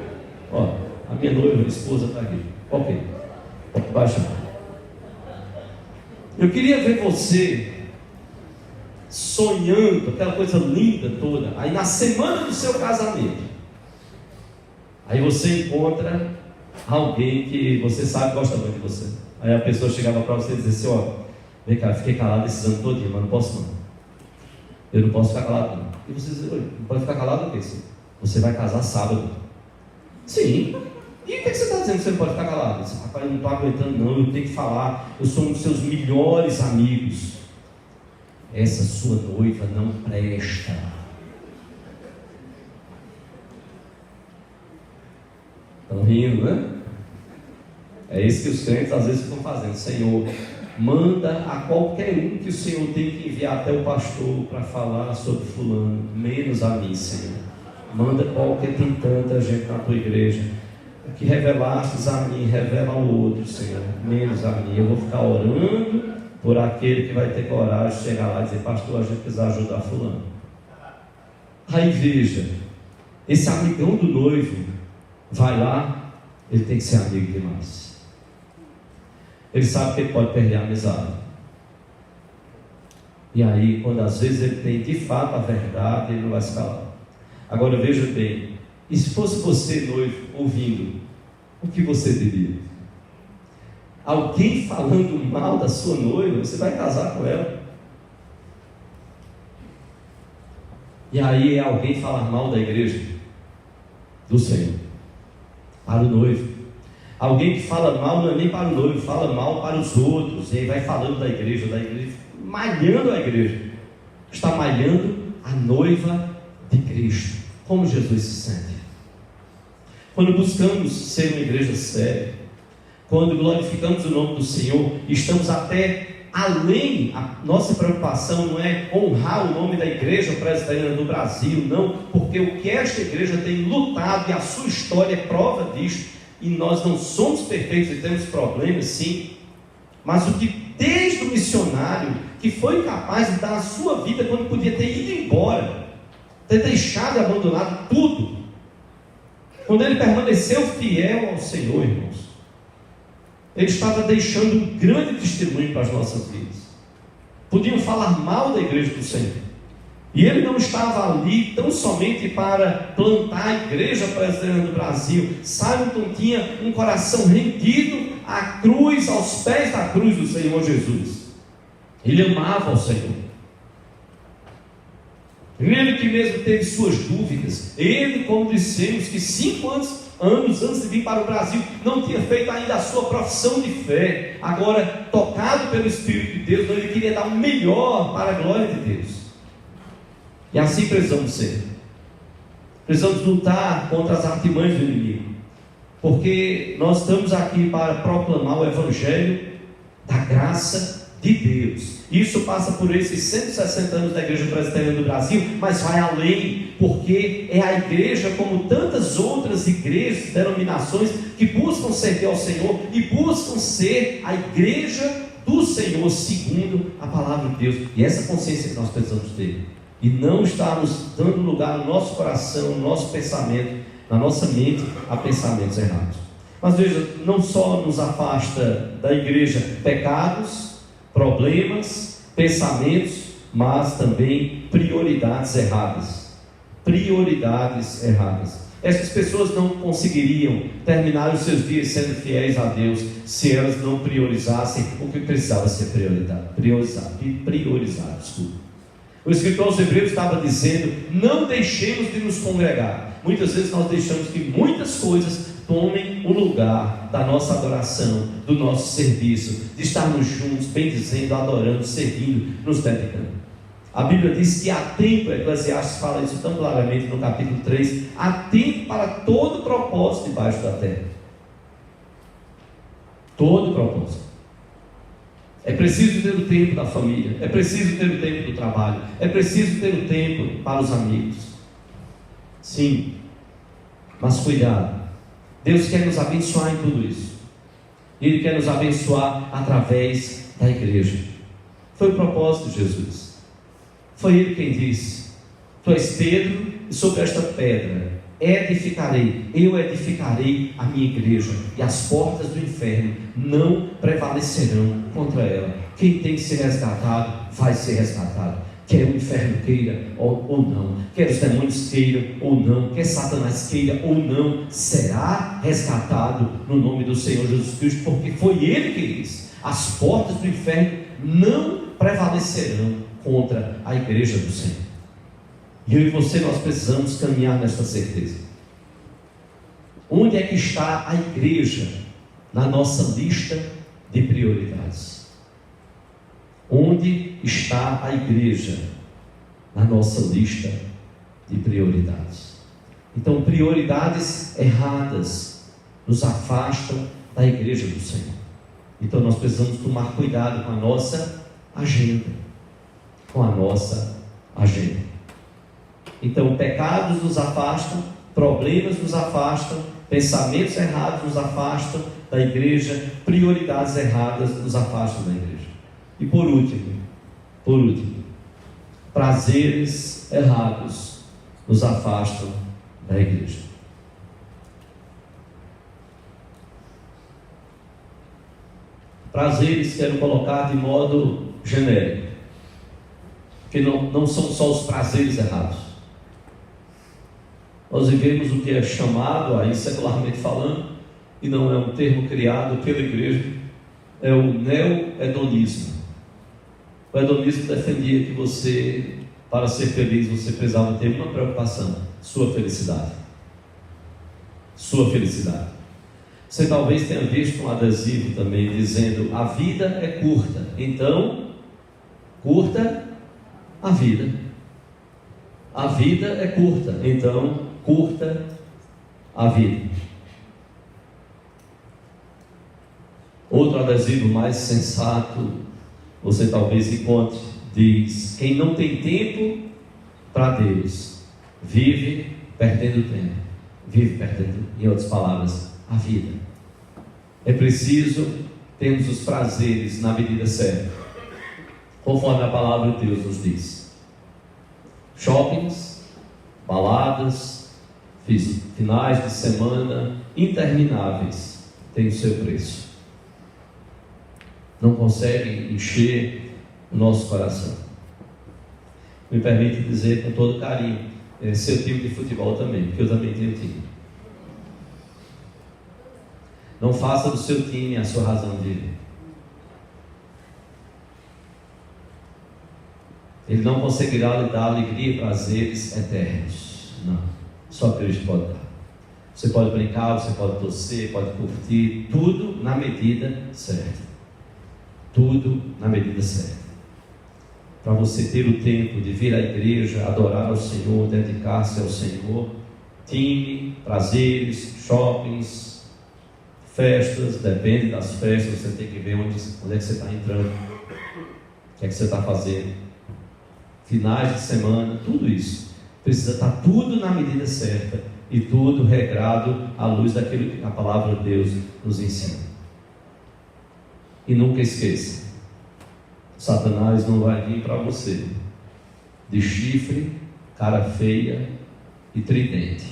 Speaker 2: Ó, a minha noiva, minha esposa está aqui. Ok, pode baixar. Eu queria ver você sonhando, aquela coisa linda toda, aí na semana do seu casamento, aí você encontra alguém que você sabe gosta muito de você. Aí a pessoa chegava para você e dizia assim: ó, vem cá, fiquei calado esses anos todinho, mas não posso não. Eu não posso ficar calado não. E você diz: não pode ficar calado o quê? Você vai casar sábado. Sim. E o que você está dizendo que você não pode ficar calado? Você, rapaz, eu não estou aguentando não, eu tenho que falar, eu sou um dos seus melhores amigos. Essa sua noiva não presta. Estão rindo, né? É isso que os crentes às vezes estão fazendo. Senhor, manda a qualquer um que o Senhor tem que enviar até o pastor para falar sobre fulano, menos a mim, Senhor. Manda qualquer, tem tanta gente na tua igreja. O que revelastes a mim, revela ao outro, Senhor, menos a mim. Eu vou ficar orando por aquele que vai ter coragem de chegar lá e dizer: pastor, a gente precisa ajudar fulano. Aí veja, esse amigão do noivo vai lá, ele tem que ser amigo demais. Ele sabe que ele pode perder a amizade. E aí, quando às vezes ele tem de fato a verdade, ele não vai se calar. Agora veja bem, e se fosse você, noivo, ouvindo, o que você diria? Alguém falando mal da sua noiva, você vai casar com ela. E aí alguém falar mal da igreja do Senhor para o noivo. Alguém que fala mal não é nem para o noivo, fala mal para os outros. E aí vai falando da igreja, malhando a igreja. Está malhando a noiva de Cristo. Como Jesus se sente? Quando buscamos ser uma igreja séria, quando glorificamos o nome do Senhor, estamos até além, a nossa preocupação não é honrar o nome da Igreja Presbiteriana do Brasil, não, porque o que esta igreja tem lutado, e a sua história é prova disto, e nós não somos perfeitos e temos problemas, sim, mas o que desde o missionário, que foi capaz de dar a sua vida quando podia ter ido embora, ter deixado e abandonado tudo, quando ele permaneceu fiel ao Senhor, irmãos, ele estava deixando um grande testemunho para as nossas vidas. Podiam falar mal da igreja do Senhor, e ele não estava ali tão somente para plantar a igreja presbiteriana do Brasil. Simon tinha um coração rendido à cruz, aos pés da cruz do Senhor Jesus. Ele amava o Senhor. Ele que mesmo teve suas dúvidas. Ele, como dissemos, que 5 anos antes de vir para o Brasil, não tinha feito ainda a sua profissão de fé. Agora, tocado pelo Espírito de Deus, ele queria dar o melhor para a glória de Deus. E assim precisamos ser. Precisamos lutar contra as artimanhas do inimigo, porque nós estamos aqui para proclamar o Evangelho da graça de Deus. Isso passa por esses 160 anos da Igreja Presbiteriana do Brasil, mas vai além, porque é a igreja, como tantas outras igrejas, denominações, que buscam servir ao Senhor e buscam ser a igreja do Senhor segundo a palavra de Deus. E essa consciência que nós precisamos ter. e não estarmos dando lugar no nosso coração, no nosso pensamento, na nossa mente, a pensamentos errados. Mas veja, não só nos afasta da igreja pecados, problemas, pensamentos, mas também prioridades erradas. Prioridades erradas. Essas pessoas não conseguiriam terminar os seus dias sendo fiéis a Deus se elas não priorizassem o que precisava ser priorizado. Desculpa. O escritor aos Hebreus estava dizendo: não deixemos de nos congregar. Muitas vezes nós deixamos que muitas coisas tomem o lugar da nossa adoração, do nosso serviço, de estarmos juntos, bendizendo, adorando, servindo, nos dedicando. A Bíblia diz que há tempo, Eclesiastes fala isso tão claramente no capítulo 3, há tempo para todo propósito debaixo da terra. Todo propósito. É preciso ter o tempo da família, é preciso ter o tempo do trabalho, é preciso ter o tempo para os amigos. Sim, mas cuidado. Deus quer nos abençoar em tudo isso. Ele quer nos abençoar através da igreja. Foi o propósito de Jesus. Foi Ele quem disse: tu és Pedro, e sobre esta pedra eu edificarei a minha igreja, e as portas do inferno não prevalecerão contra ela. Quem tem que ser resgatado, vai ser resgatado. Quer o inferno queira ou não, quer os demônios queiram ou não, quer Satanás queira ou não, será resgatado no nome do Senhor Jesus Cristo, porque foi Ele que disse: as portas do inferno não prevalecerão contra a igreja do Senhor. E eu e você, nós precisamos caminhar nesta certeza. Onde é que está a igreja na nossa lista de prioridades? Onde está a igreja na nossa lista de prioridades? Então, prioridades erradas nos afastam da igreja do Senhor. Então, nós precisamos tomar cuidado com a nossa agenda. Com a nossa agenda. Então, pecados nos afastam, problemas nos afastam, pensamentos errados nos afastam da igreja, prioridades erradas nos afastam da igreja. E por último, prazeres errados nos afastam da igreja. Prazeres quero colocar de modo genérico, porque não são só os prazeres errados. Nós vivemos o que é chamado, aí secularmente falando, e não é um termo criado pela igreja, é o neo-hedonismo. O hedonismo defendia que você, para ser feliz, você precisava ter uma preocupação: sua felicidade. Sua felicidade. Você talvez tenha visto um adesivo também dizendo: a vida é curta, então curta a vida. A vida é curta, então curta a vida. Outro adesivo mais sensato, você talvez encontre, diz: quem não tem tempo para Deus, vive perdendo tempo. Vive perdendo, em outras palavras, a vida. É preciso termos os prazeres na medida certa, conforme a palavra de Deus nos diz. Shoppings, baladas, finais de semana intermináveis têm o seu preço. Não conseguem encher o nosso coração. Me permite dizer com todo carinho, seu time de futebol também, porque eu também tenho time. Não faça do seu time a sua razão de viver. Ele não conseguirá lhe dar alegria e prazeres eternos. Não, só Cristo pode dar. Você pode brincar, você pode torcer, pode curtir, tudo na medida certa. Tudo na medida certa. Para você ter o tempo de vir à igreja, adorar ao Senhor, dedicar-se ao Senhor, time, prazeres, shoppings, festas, depende das festas, você tem que ver onde é que você está entrando, o que é que você está fazendo, finais de semana, tudo isso, precisa estar tudo na medida certa, e tudo regrado à luz daquilo que a palavra de Deus nos ensina. E nunca esqueça, Satanás não vai vir para você de chifre, cara feia e tridente.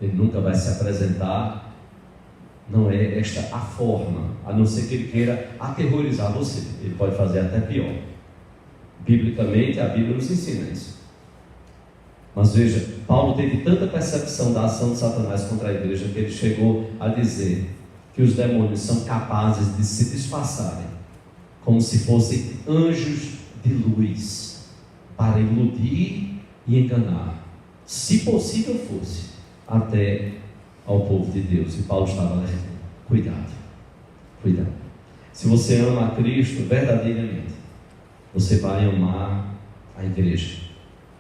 Speaker 2: Ele nunca vai se apresentar, não é esta a forma, a não ser que ele queira aterrorizar você. Ele pode fazer até pior. Biblicamente, a Bíblia nos ensina isso. Mas veja, Paulo teve tanta percepção da ação de Satanás contra a igreja que ele chegou a dizer que os demônios são capazes de se disfarçarem como se fossem anjos de luz para iludir e enganar, se possível fosse, até ao povo de Deus. E Paulo estava alertando: cuidado, cuidado. Se você ama a Cristo verdadeiramente, você vai amar a igreja,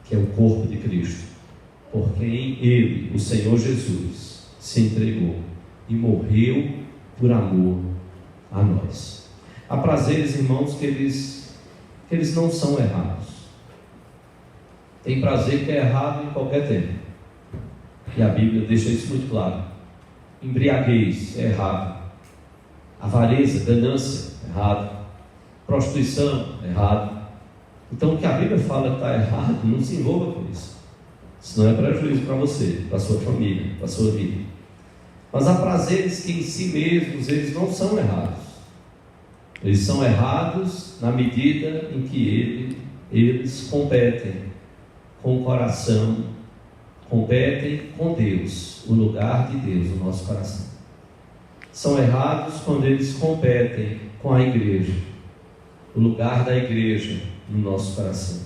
Speaker 2: que é o corpo de Cristo, por quem Ele, o Senhor Jesus, se entregou e morreu por amor a nós. Há prazeres, irmãos, que eles não são errados. Tem prazer que é errado em qualquer tempo, e a Bíblia deixa isso muito claro. Embriaguez é errado, avareza, ganância é errado, prostituição é errado. Então o que a Bíblia fala que está errado, não se envolva com isso. Isso não é prejuízo para você, para a sua família, para a sua vida. Mas há prazeres que em si mesmos eles não são errados. Eles são errados na medida em que eles competem com o coração, competem com Deus, o lugar de Deus no nosso coração. São errados quando eles competem com a igreja, o lugar da igreja no nosso coração.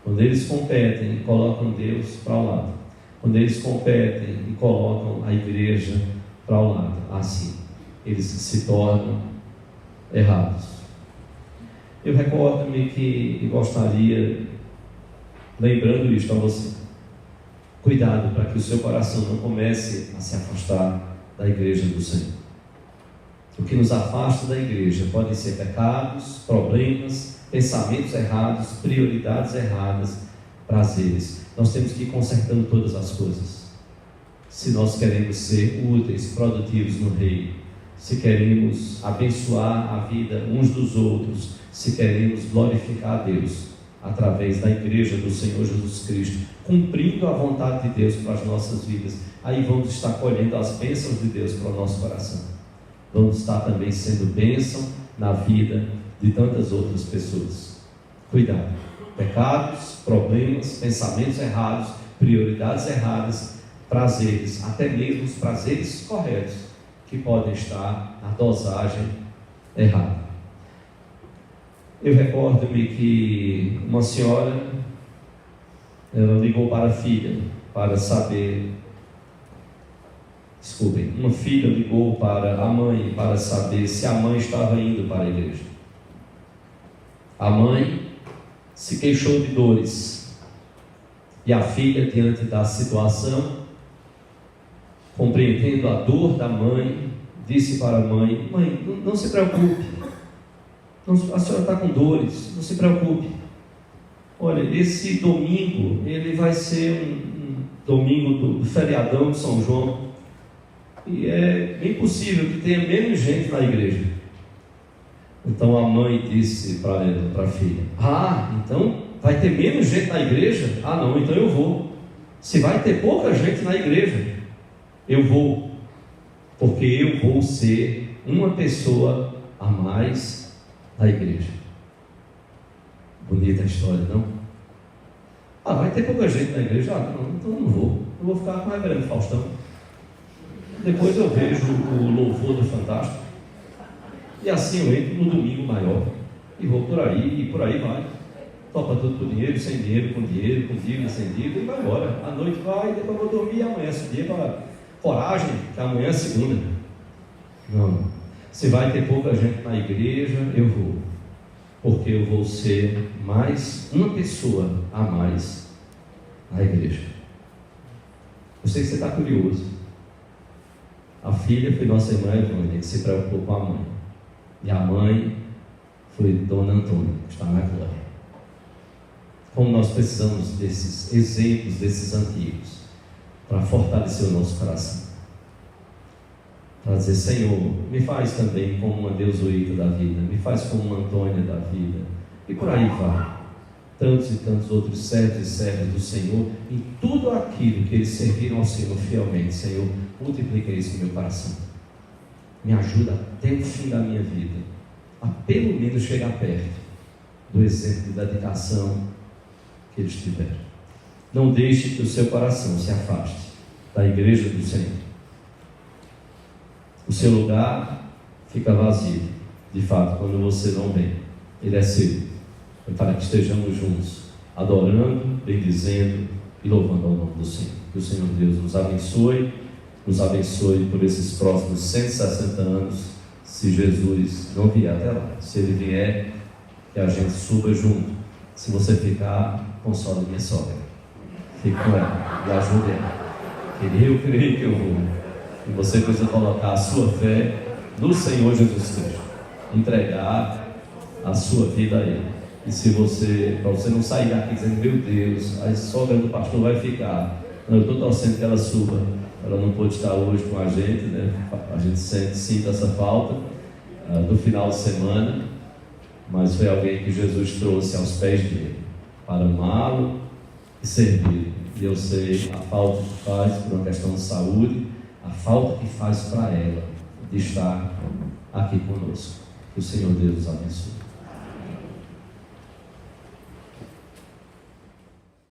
Speaker 2: Quando eles competem e colocam Deus para o lado, quando eles competem e colocam a igreja para o lado, assim, eles se tornam errados. Eu recordo-me que gostaria, lembrando isto a você: cuidado para que o seu coração não comece a se afastar da igreja do Senhor. O que nos afasta da igreja podem ser pecados, problemas, pensamentos errados, prioridades erradas, prazeres. Nós temos que ir consertando todas as coisas, se nós queremos ser úteis, produtivos no reino, se queremos abençoar a vida uns dos outros, se queremos glorificar a Deus através da igreja do Senhor Jesus Cristo, cumprindo a vontade de Deus para as nossas vidas. Aí vamos estar colhendo as bênçãos de Deus para o nosso coração. Vamos estar também sendo bênção na vida de tantas outras pessoas. Cuidado. Pecados, problemas, pensamentos errados, prioridades erradas, prazeres, até mesmo os prazeres corretos, que podem estar na dosagem errada. Eu recordo-me que uma senhora, ela ligou para a filha para saber, uma filha ligou para a mãe para saber se a mãe estava indo para a igreja. A mãe se queixou de dores, e a filha, diante da situação, compreendendo a dor da mãe, disse para a mãe: mãe, não se preocupe, a senhora está com dores, não se preocupe. Olha, esse domingo, ele vai ser um domingo do feriadão de São João, e é bem possível que tenha menos gente na igreja. Então a mãe disse para a filha: então vai ter menos gente na igreja? Não, então eu vou. Se vai ter pouca gente na igreja, eu vou, porque eu vou ser uma pessoa a mais na igreja. Bonita a história, não? Vai ter pouca gente na igreja? Não, então eu não vou. Eu vou ficar com o reverendo Faustão. Depois eu vejo o louvor do Fantástico, e assim eu entro no domingo maior e vou por aí, e por aí vai. Topa tudo com dinheiro, sem dinheiro, com dívida, sem dívida, e vai embora. À noite vai, depois eu vou dormir, e amanhã esse dia para coragem, que amanhã é segunda. Não. Se vai ter pouca gente na igreja, eu vou, porque eu vou ser mais uma pessoa a mais na igreja. Eu sei que você está curioso. A filha foi nossa irmã Evânia, que se preocupou com a mãe, e a mãe foi Dona Antônia, que está na glória. Como nós precisamos desses exemplos, desses antigos, para fortalecer o nosso coração, para dizer: Senhor, me faz também como uma Deusuíta da vida, me faz como uma Antônia da vida, e por aí vai.
Speaker 3: tantos e tantos outros servos e servas do Senhor, em tudo aquilo que eles serviram ao Senhor fielmente. Senhor, multiplica isso no meu coração. Me ajuda até o fim da minha vida, a pelo menos chegar perto do exemplo de dedicação que eles tiveram. Não deixe que o seu coração se afaste da igreja do Senhor. O seu lugar fica vazio, de fato, quando você não vem. Ele é seu, para que estejamos juntos, adorando, bendizendo e louvando ao nome do Senhor. Que o Senhor Deus nos abençoe por esses próximos 160 anos, se Jesus não vier até lá. Se Ele vier, que a gente suba junto. Se você ficar, console minha sogra. Fique com ela e ajude ela. Eu creio que eu vou. E você precisa colocar a sua fé no Senhor Jesus Cristo. Entregar a sua vida a Ele. E se você, para você não sair daqui dizendo, meu Deus, a sogra do pastor vai ficar. Não, eu estou torcendo que ela suba. Ela não pôde estar hoje com a gente, né? A gente sinta essa falta do final de semana. Mas foi alguém que Jesus trouxe aos pés dele para amá-lo e servir. E eu sei a falta que faz por uma questão de saúde, a falta que faz para ela de estar aqui conosco. Que o Senhor Deus os abençoe.